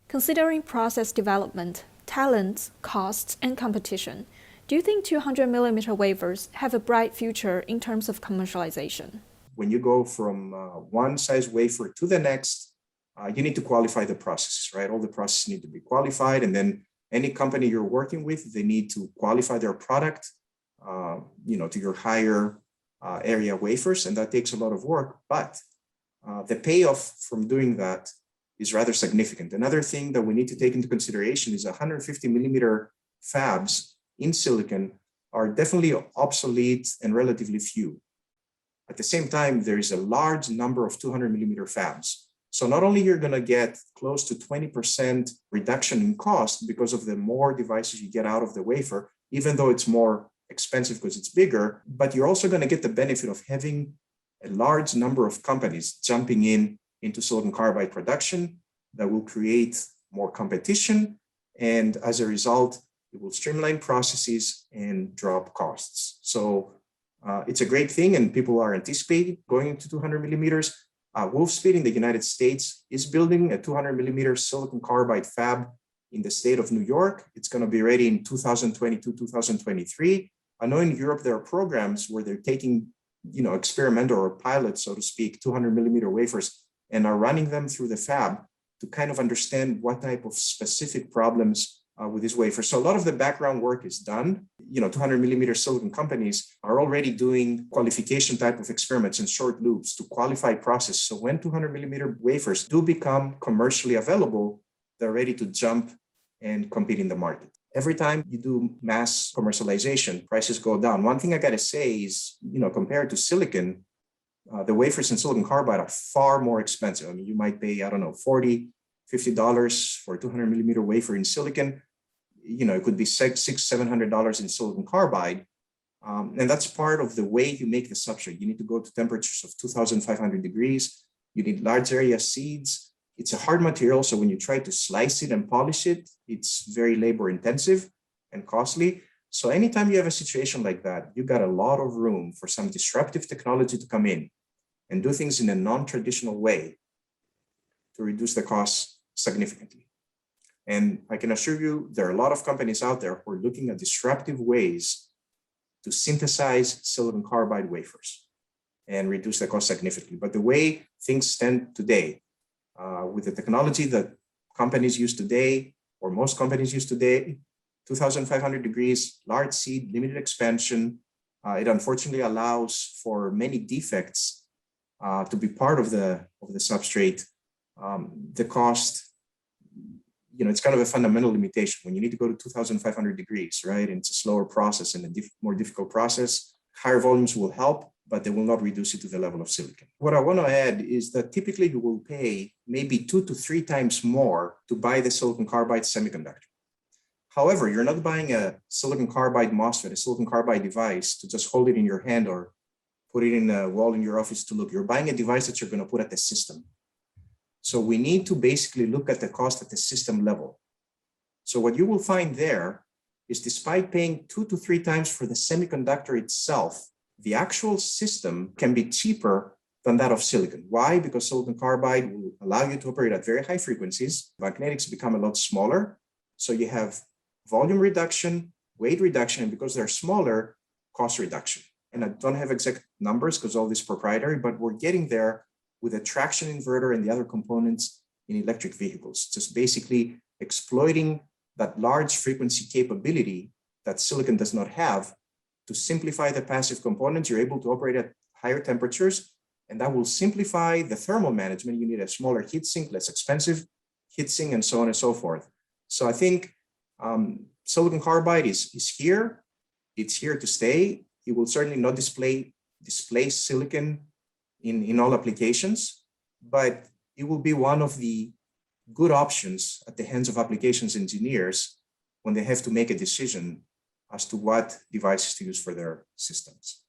Considering process development, talents, costs, and competition, do you think 200mm wafers have a bright future in terms of commercialization? When you go from one size wafer to the next, you need to qualify the processes, right? All the processes need to be qualified, and then any company you're working with, they need to qualify their product, to your higher area wafers, and that takes a lot of work. But the payoff from doing that is rather significant. Another thing that we need to take into consideration is 150mm fabs in silicon are definitely obsolete and relatively few. At the same time, there is a large number of 200mm fabs. So not only you're going to get close to 20% reduction in cost because of the more devices you get out of the wafer, even though it's more expensive because it's bigger, but you're also going to get the benefit of having a large number of companies jumping into silicon carbide production that will create more competition. And as a result, it will streamline processes and drop costs. So it's a great thing, and people are anticipating going into 200mm. Wolfspeed in the United States is building a 200mm silicon carbide fab in the state of New York. It's going to be ready in 2022, 2023. I know in Europe there are programs where they're taking, experimental or pilot, so to speak, 200mm wafers and are running them through the fab to kind of understand what type of specific problems with this wafer. So a lot of the background work is done. 200mm silicon companies are already doing qualification type of experiments in short loops to qualify process. So when 200mm wafers do become commercially available, they're ready to jump and compete in the market. Every time you do mass commercialization, prices go down. One thing I got to say is, compared to silicon, the wafers in silicon carbide are far more expensive. I mean, you might pay, $40, $50 for a 200mm wafer in silicon. It could be $600-$700 in silicon carbide. And that's part of the way you make the substrate. You need to go to temperatures of 2,500 degrees. You need large area seeds. It's a hard material, so when you try to slice it and polish it, it's very labor intensive and costly. So anytime you have a situation like that, you got a lot of room for some disruptive technology to come in and do things in a non-traditional way to reduce the costs significantly. And I can assure you, there are a lot of companies out there who are looking at disruptive ways to synthesize silicon carbide wafers and reduce the cost significantly. But the way things stand today, with the technology that companies use today, or most companies use today, 2,500 degrees, large seed, limited expansion, it unfortunately allows for many defects to be part of the substrate. The cost, it's kind of a fundamental limitation. When you need to go to 2,500 degrees, right? And it's a slower process and a more difficult process. Higher volumes will help, but they will not reduce it to the level of silicon. What I want to add is that typically you will pay maybe 2 to 3 times more to buy the silicon carbide semiconductor. However, you're not buying a silicon carbide MOSFET, a silicon carbide device to just hold it in your hand or put it in a wall in your office to look. You're buying a device that you're going to put at the system. So we need to basically look at the cost at the system level. So what you will find there is, despite paying 2 to 3 times for the semiconductor itself, the actual system can be cheaper than that of silicon. Why? Because silicon carbide will allow you to operate at very high frequencies. Magnetics become a lot smaller. So you have volume reduction, weight reduction, and because they're smaller, cost reduction. And I don't have exact numbers because all this is proprietary, but we're getting there with a traction inverter and the other components in electric vehicles, just basically exploiting that large frequency capability that silicon does not have. To simplify the passive components, you're able to operate at higher temperatures, and that will simplify the thermal management. You need a smaller heatsink, less expensive heatsink, and so on and so forth. So I think silicon carbide is here. It's here to stay. It will certainly not displace silicon in all applications, but it will be one of the good options at the hands of applications engineers when they have to make a decision as to what devices to use for their systems.